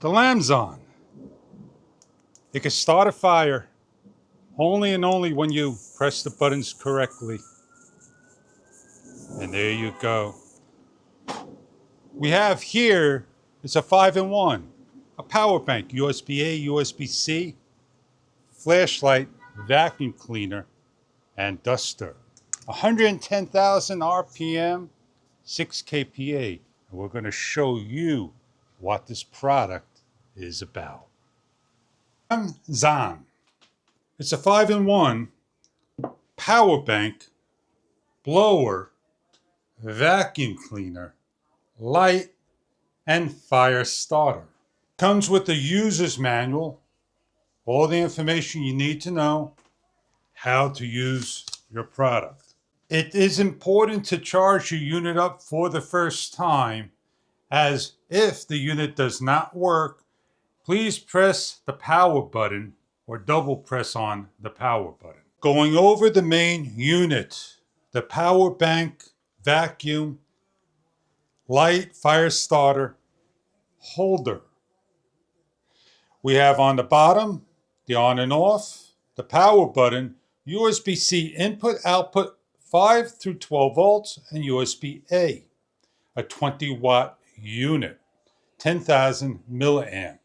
The lamp's on. It can start a fire only and only when you press the buttons correctly. And there you go. We have here, it's a 5-in-1. A power bank, USB-A, USB-C, flashlight, vacuum cleaner, and duster. 110,000 RPM, 6 kPa. And we're going to show you what this product is about. Zan. It's a 5-in-1 power bank, blower, vacuum cleaner, light, and fire starter. Comes with the user's manual, all the information you need to know how to use your product. It is important to charge your unit up for the first time, as if the unit does not work, please press the power button or double press on the power button. Going over the main unit, the power bank, vacuum, light, fire starter, holder. We have on the bottom the on and off, the power button, USB-C input output 5 through 12 volts, and USB-A, a 20-watt unit, 10,000 milliamp.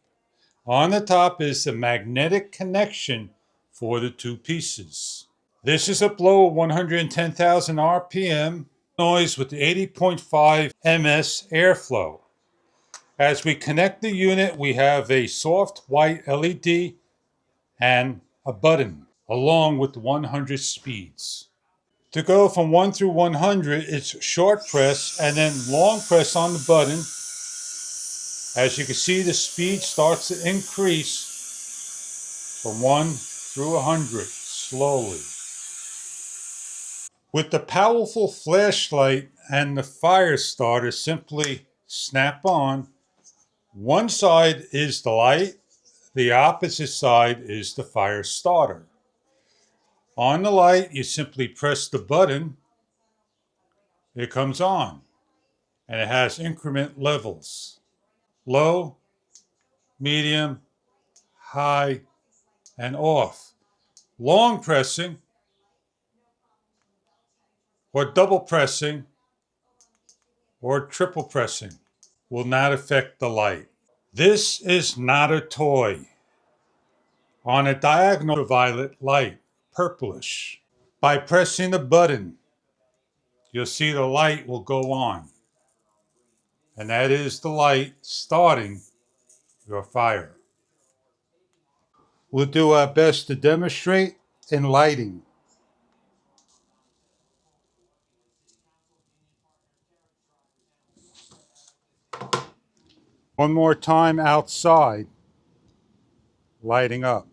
On the top is the magnetic connection for the two pieces. This is a blower 110,000 RPM, noise with 80.5 ms airflow. As we connect the unit, we have a soft white LED and a button, along with 100 speeds. To go from 1 through 100, it's short press and then long press on the button. As you can see, the speed starts to increase from 1 through 100 slowly. With the powerful flashlight and the fire starter simply snap on, one side is the light, the opposite side is the fire starter. On the light, you simply press the button, it comes on, and it has increment levels: low, medium, high, and off. Long pressing or double pressing or triple pressing will not affect the light. This is not a toy. On a diagonal violet light, purplish. By pressing the button, you'll see the light will go on. And that is the light starting your fire. We'll do our best to demonstrate in lighting. One more time outside, lighting up.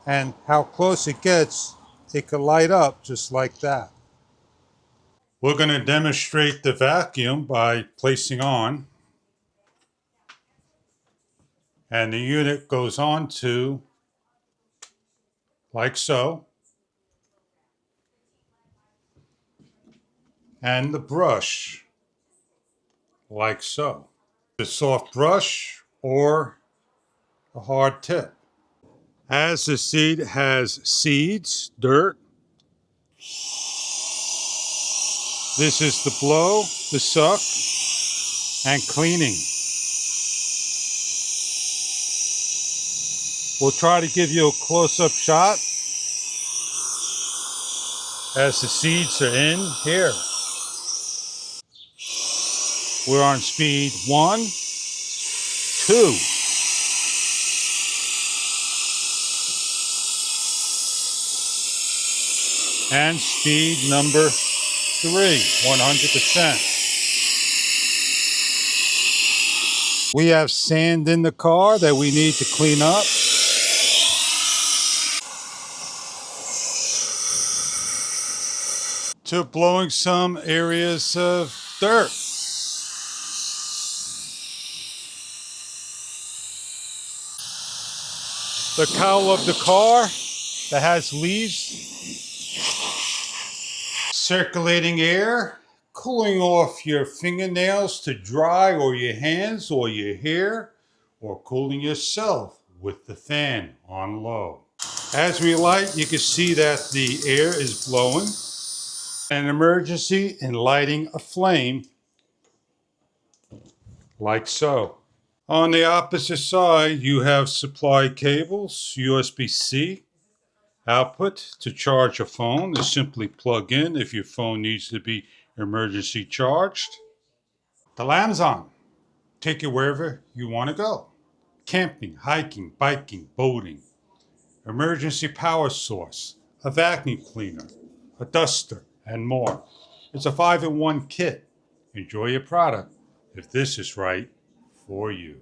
And how close it gets, it can light up just like that. We're going to demonstrate the vacuum by placing on. And the unit goes on to, like so. And the brush, like so. A soft brush or a hard tip. As the seed has seeds, dirt. This is the blow, the suck, and cleaning. We'll try to give you a close-up shot as the seeds are in here. We're on speed 1, 2. And speed number 3, 100%. We have sand in the car that we need to clean up. To blowing some areas of dirt. The cowl of the car that has leaves. Circulating air, cooling off your fingernails to dry, or your hands or your hair, or cooling yourself with the fan on low. As we light, you can see that the air is blowing. An emergency in lighting a flame, like so. On the opposite side, you have supply cables, USB-C output to charge a phone. To simply plug in if your phone needs to be emergency charged. The lam's on. Take you wherever you want to go. Camping, hiking, biking, boating. Emergency power source, a vacuum cleaner, a duster, and more. It's a 5-in-1 kit. Enjoy your product if this is right for you.